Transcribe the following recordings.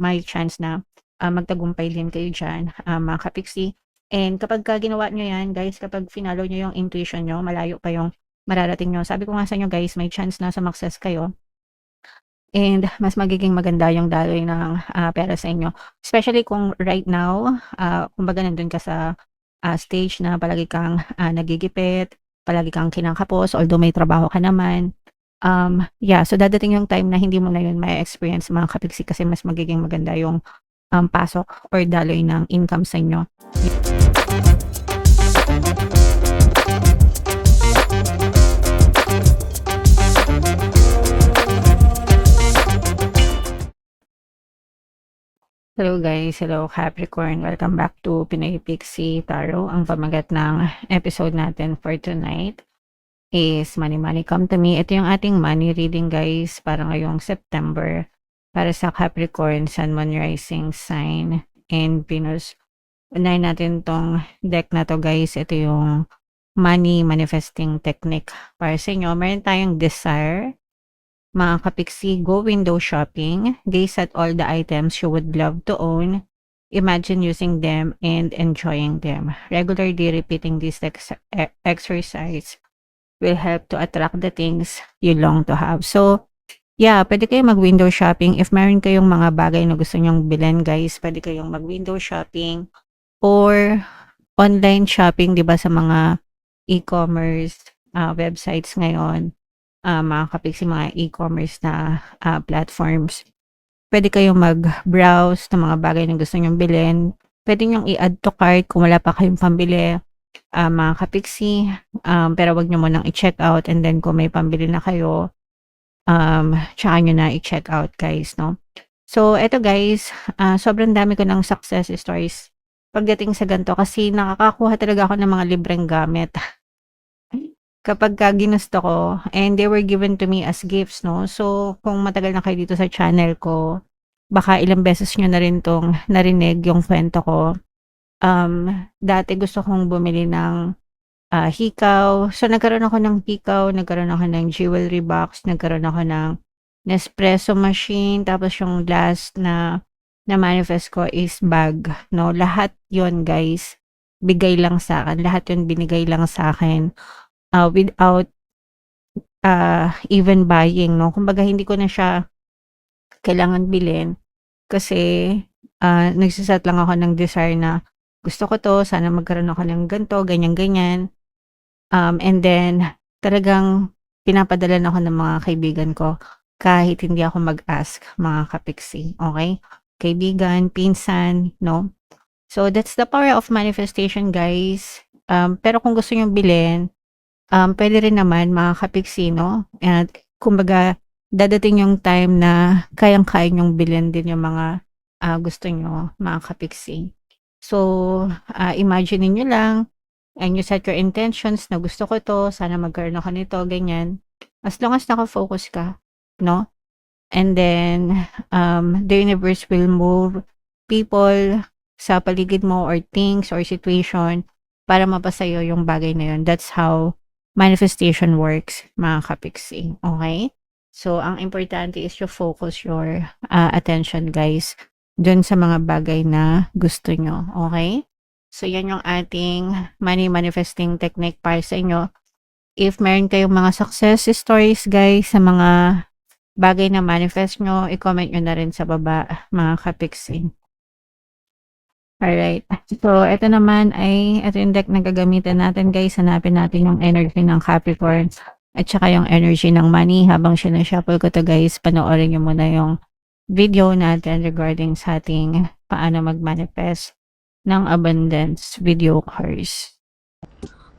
may chance na magtagumpay din kayo diyan, mga kapiksi. And kapagka ginawa niyo 'yan guys, kapag finollow niyo yung intuition niyo, malayo pa yung mararating niyo. Sabi ko nga sa inyo guys, may chance na sumakses kayo and mas magiging maganda yung daloy ng, pera sa inyo. Especially kung right now, kumbaga nandun ka sa, stage na palagi kang, nagigipit, palagi kang kinakapos although may trabaho ka naman. Yeah, so dadating yung time na hindi mo na yun ma-e-experience mga kapiksi kasi mas magiging maganda yung, pasok or daloy ng income sa inyo. Hello guys, hello Capricorn. Welcome back to Pinoy Pixie Tarot. Ang pamagat ng episode natin for tonight is Money Money Come to Me. Ito yung ating money reading guys para ngayong September para sa Capricorn, Sun, Moon, Rising sign and Venus. Unahin natin tong deck na to guys. Ito yung money manifesting technique para sa inyo. Meron tayong desire. Mga kapiksi, go window shopping, gaze at all the items you would love to own, imagine using them and enjoying them. Regularly repeating this exercise will help to attract the things you long to have. So, yeah, pwede kayong mag-window shopping. If meron kayong mga bagay na gusto nyong bilhin guys, pwede kayong mag-window shopping or online shopping, di ba, sa mga e-commerce websites ngayon. Mga kapiksi, mga e-commerce na platforms. Pwede kayong mag-browse ng mga bagay na gusto nyong bilhin. Pwede nyong i-add to cart kung wala pa kayong pambili, mga kapiksi. Pero wag nyo munang i-check out and then kung may pambili na kayo, tsaka nyo na i-check out guys, no? So, eto guys, sobrang dami ko ng success stories pagdating sa ganito kasi nakakakuha talaga ako ng mga libreng gamit. Kapagka ginusto ko and they were given to me as gifts, no? So, kung matagal na kayo dito sa channel ko, baka ilang beses nyo na rin 'tong narinig yung kwento ko. Dati gusto kong bumili ng, hikaw. So, nagkaroon ako ng hikaw, nagkaroon ako ng jewelry box, nagkaroon ako ng Nespresso machine, tapos yung last na na-manifest ko is bag, no? Lahat yon guys, bigay lang sa akin. Lahat yon binigay lang sa akin. Without even buying, no? Kumbaga hindi ko na siya kailangan bilhin kasi nagse-set lang ako ng desire na gusto ko 'to, sana magkaroon ako ng ganito, ganyan-ganyan. And then talagang pinapadalan ako ng mga kaibigan ko kahit hindi ako mag-ask, mga kapiksi, okay? Kaibigan, pinsan, no? So that's the power of manifestation guys. Pero kung gusto niyong bilhin, puwede rin naman mga kapiksi, no? At kumbaga dadating yung time na kayang-kaya niyong bilhin din yung mga, gusto niyo, mga kapiksi. So, imagine niyo lang and you set your intentions na gusto ko 'to, sana magkaroon ako nito, ganyan. As long as naka-focus ka, no? And then, the universe will move people sa paligid mo or things or situation para mapasa sa'yo yung bagay na yun. That's how manifestation works, mga kapiksi, okay? So, ang importante is you focus your attention guys dun sa mga bagay na gusto nyo, okay? So, yan yung ating money manifesting technique para sa inyo. If meron kayong mga success stories guys sa mga bagay na manifest nyo, i-comment nyo na rin sa baba, mga kapiksi. Alright. So, ito naman ay ito yung deck na gagamitin natin guys. Hanapin natin yung energy ng Capricorn at saka yung energy ng money. Habang sinashuffle ko to guys, panoorin nyo muna yung video natin regarding sa ating paano mag-manifest ng abundance video course.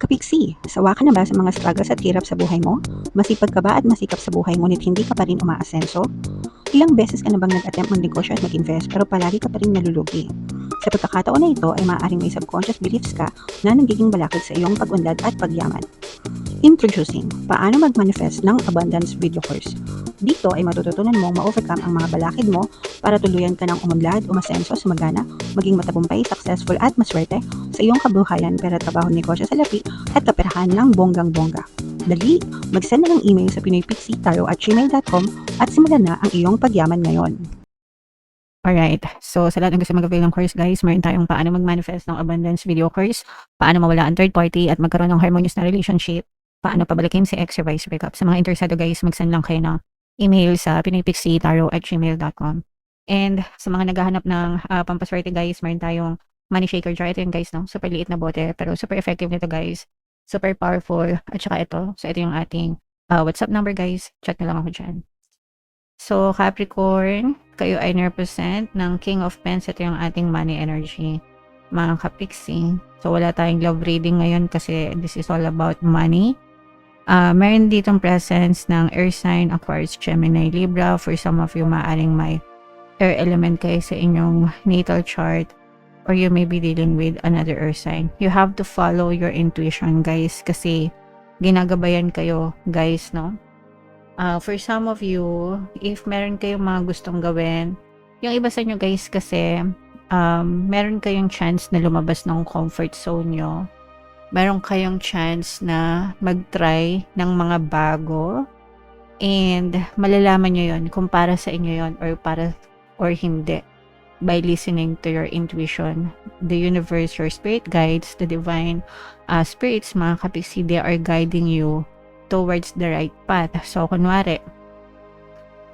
Kapiksi, sawa ka na ba sa mga struggles at hirap sa buhay mo? Masipag ka ba at masikap sa buhay ngunit hindi ka pa rin umaasenso? Ilang beses ka na bang nag-attempt magnegosyo at mag-invest pero palagi ka pa rin nalulugi? Sa pagkakataon na ito ay maaaring may subconscious beliefs ka na nagiging balakid sa iyong pag-unlad at pagyaman. Introducing, paano mag-manifest ng abundance video course. Dito ay matututunan mong ma-overcome ang mga balakid mo para tuluyan ka ng umunlad, umasenso, sumagana, maging matagumpay, successful at maswerte sa iyong kabuhayan, pera, trabaho, negosyo sa lapi at kaperahan ng bonggang-bongga. Dali, mag-send na ng email sa pinoypixie@gmail.com at simulan na ang iyong pagyaman ngayon. Alright, so sa lahat ng gusto mag-avail ng course guys, meron tayong paano mag-manifest ng abundance video course, paano mawala ang third party at magkaroon ng harmonious na relationship, paano pabalikin si ex or vice breakup. Sa mga interesado guys, mag-send lang kayo ng email sa pinoypixie@gmail.com. And sa mga naghahanap ng pampaswerte guys, meron tayong money shaker jar. Ito yun guys, no? Super liit na bote, pero super effective nito guys. Super powerful. At saka ito. So ito yung ating WhatsApp number guys. Chat na lang ako dyan. So, Capricorn, kayo ay represent ng King of Pens. Ito yung ating money energy. Mga kapixie. So, wala tayong love reading ngayon kasi this is all about money. Meron ditong presence ng air sign, Aquarius, Gemini, Libra. For some of you, maaaring may air element kayo sa inyong natal chart. Or you may be dealing with another earth sign. You have to follow your intuition, guys. Kasi ginagabayan kayo, guys, no? For some of you, if meron kayong mga gustong gawin, yung iba sa inyo guys kasi, meron kayong chance na lumabas ng comfort zone nyo. Meron kayong chance na mag-try ng mga bago. And malalaman nyo yun kung para sa inyo yun or hindi. By listening to your intuition. The universe, your spirit guides, the divine spirits, mga kapixie, they are guiding you towards the right path. So, kunwari,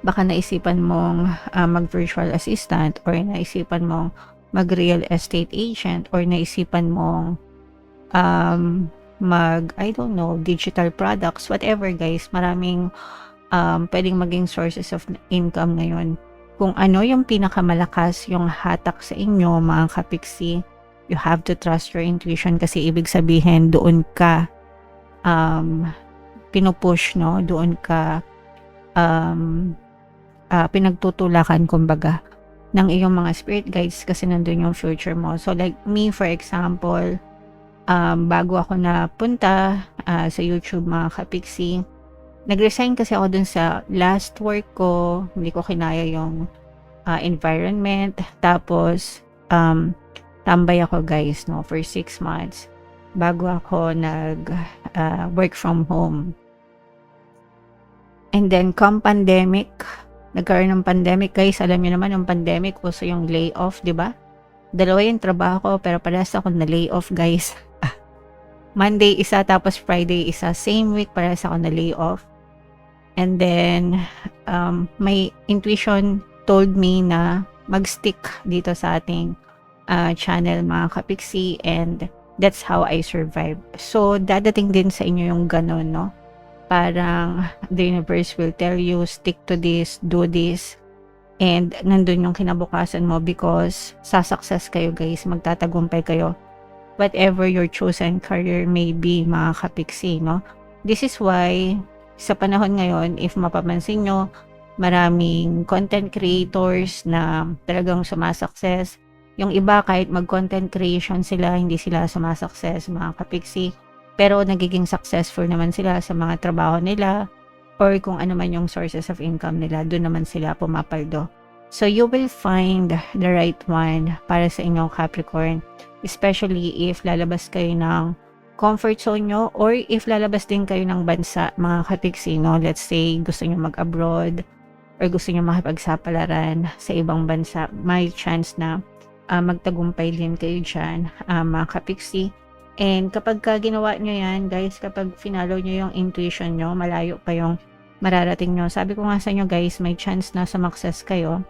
baka naisipan mong mag-virtual assistant or naisipan mong mag-real estate agent or naisipan mong I don't know, digital products, whatever guys, maraming pwedeng maging sources of income ngayon. Kung ano yung pinakamalakas yung hatak sa inyo, mga kapixie, you have to trust your intuition kasi ibig sabihin doon ka pinupush, no? Doon ka pinagtutulakan, kumbaga, ng iyong mga spirit guides kasi nandun yung future mo. So like me, for example, bago ako napunta sa YouTube, mga kapixie, nag-resign kasi ako dun sa last work ko. Hindi ko kinaya yung environment. Tapos, tambay ako guys, no, for 6 months bago ako work from home. And then, come pandemic, nagkaroon ng pandemic guys. Alam niyo naman, yung pandemic, uso yung layoff, di ba? Dalawa yung trabaho ko, pero parehas ako na layoff guys. Monday isa, tapos Friday isa. Same week, parehas ako na layoff. And then, my intuition told me na mag-stick dito sa ating channel, mga kapixie, and that's how I survive. So, dadating din sa inyo yung ganun, no? Parang the universe will tell you, stick to this, do this, and nandun yung kinabukasan mo because sasuccess kayo guys, magtatagumpay kayo. Whatever your chosen career may be, mga kapixie, no? This is why, sa panahon ngayon, if mapapansin nyo, maraming content creators na talagang sumasukses. Yung iba, kahit mag-content creation sila, hindi sila sumasukses, mga kapixie. Pero nagiging successful naman sila sa mga trabaho nila or kung ano man yung sources of income nila, doon naman sila pumapaldo. So you will find the right one para sa inyong Capricorn, especially if lalabas kayo ng comfort zone nyo or if lalabas din kayo ng bansa, mga kapixie, no? Let's say gusto nyo mag-abroad or gusto nyo makipagsapalaran sa ibang bansa, may chance na magtagumpay din kayo dyan, mga kapixie. And kapag ginawa nyo yan, guys, kapag finalo nyo yung intuition nyo, malayo pa yung mararating nyo. Sabi ko nga sa inyo, guys, may chance na sumakses kayo.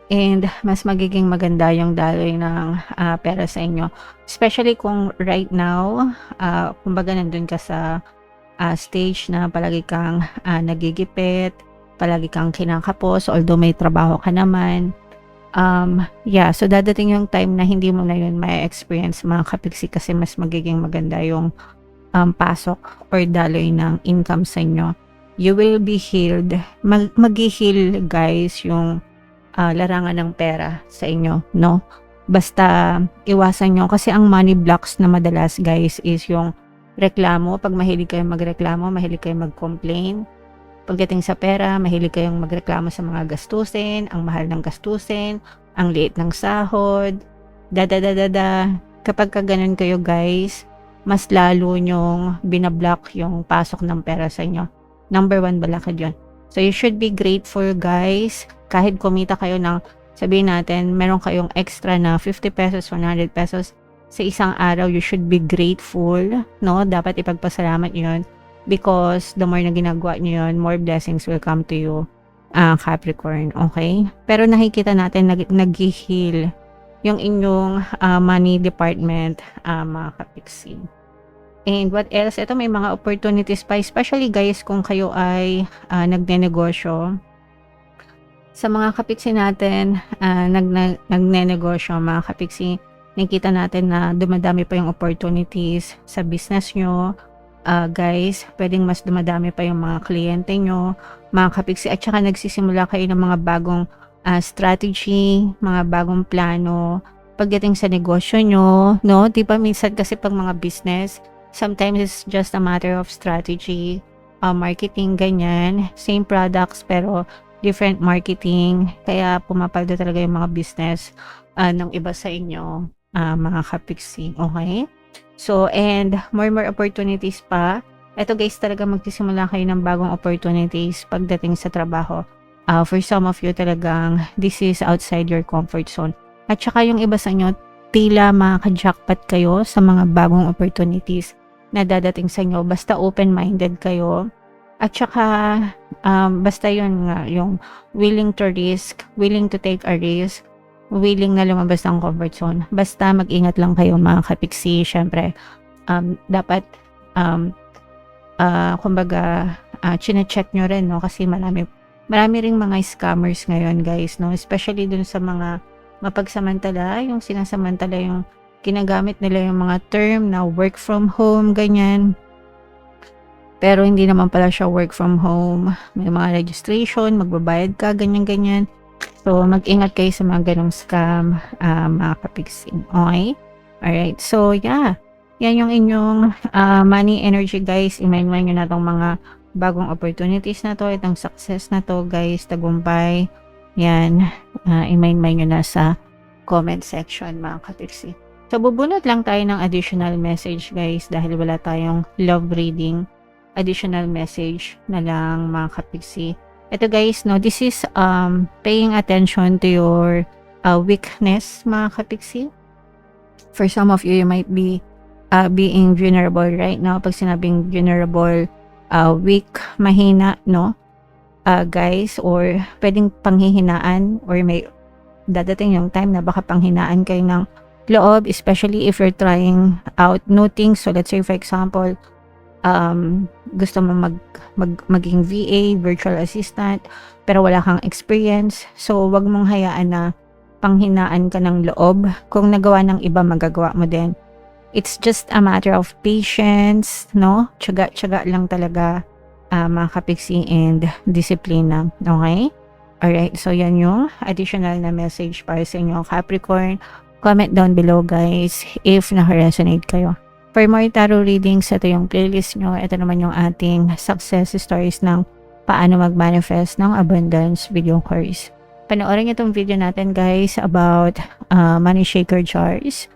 And mas magiging maganda yung daloy ng pera sa inyo. Especially kung right now, kumbaga nandun ka sa stage na palagi kang nagigipit, palagi kang kinakapos, although may trabaho ka naman. So dadating yung time na hindi mo na yun may experience, mga kapixie, kasi mas magiging maganda yung pasok or daloy ng income sa inyo. You will be healed. Mag-heal, guys, yung larangan ng pera sa inyo, no? Basta iwasan nyo, kasi ang money blocks na madalas, guys, is yung reklamo. Pag mahilig kayo magreklamo, mahilig kayo mag-complain. Pagdating sa pera, mahilig kayong magreklamo sa mga gastusin, ang mahal ng gastusin, ang liit ng sahod, Kapag ganun kayo, guys, mas lalo nyong binablock yung pasok ng pera sa inyo. Number 1, balakid yun. So, you should be grateful, guys. Kahit kumita kayo ng sabihin natin, meron kayong extra na 50 pesos, 100 pesos sa isang araw, you should be grateful, no? Dapat ipagpasalamat yun because the more na ginagawa nyo yun, more blessings will come to you, Capricorn, okay? Pero nakikita natin, nag-heal yung inyong money department, mga kapiksi. And what else? Ito may mga opportunities pa, especially guys kung kayo ay nagnenegosyo. Sa mga kapiksi natin, nagnenegosyo, mga kapiksi, nakita natin na dumadami pa yung opportunities sa business nyo. Guys, pwedeng mas dumadami pa yung mga kliyente nyo, mga kapiksi, at saka nagsisimula kayo ng mga bagong strategy, mga bagong plano pagdating sa negosyo nyo, no? Diba minsan kasi pag mga business, sometimes it's just a matter of strategy, marketing, ganyan. Same products pero different marketing. Kaya pumapaldo talaga yung mga business ng iba sa inyo, mga kapiksi. Okay? So, and more opportunities pa. Ito guys, talaga magsisimula kayo ng bagong opportunities pagdating sa trabaho. For some of you talagang this is outside your comfort zone. At saka yung iba sa inyo, tila makaka-jackpot kayo sa mga bagong opportunities na dadating sa inyo. Basta open-minded kayo. At saka, basta yun nga, yung willing to risk, willing to take a risk, willing na lumabas ng comfort zone. Basta mag-ingat lang kayo mga kapiksi. Syempre, dapat, kumbaga, chine-check nyo rin, no? Kasi marami ring mga scammers ngayon, guys, no? Especially dun sa mga mapagsamantala, yung sinasamantala yung ginagamit nila yung mga term na work from home, ganyan. Pero hindi naman pala siya work from home. May mga registration, magbabayad ka, ganyan-ganyan. So, mag-ingat kayo sa mga ganong scam, mga kapiksi. Okay? Alright. So, yeah. Yan yung inyong money energy, guys. I-mind nyo na tong mga bagong opportunities na to. Itong success na to, guys. Tagumpay. Yan. I-mind nyo na sa comment section, mga kapiksi. So, bubunot lang tayo ng additional message, guys. Dahil wala tayong love reading. Additional message na lang, mga kapiksi. Ito guys, no, this is paying attention to your weakness, mga kapiksi. For some of you might be being vulnerable right now. Pag sinabing vulnerable, weak, mahina, no? Guys, or pwedeng panghihinaan, or may dadating yung time na baka panghinaan kayo ng loob, especially if you're trying out new things. So let's say for example, gusto mo maging VA, virtual assistant, pero wala kang experience. So, wag mong hayaan na panghinaan ka ng loob. Kung nagawa ng iba, magagawa mo din. It's just a matter of patience, no? Tiyaga lang talaga, mga kapiksi, and disiplina. Okay? Alright, so yan yung additional na message para sa inyo, Capricorn. Comment down below, guys, if naka-resonate kayo. For more tarot readings, ito yung playlist nyo. Ito naman yung ating success stories ng paano mag-manifest ng abundance video course. Panoorin nyo itong video natin, guys, about money shaker jars.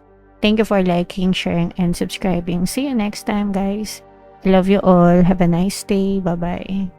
Thank you for liking, sharing, and subscribing. See you next time, guys. Love you all. Have a nice day. Bye-bye.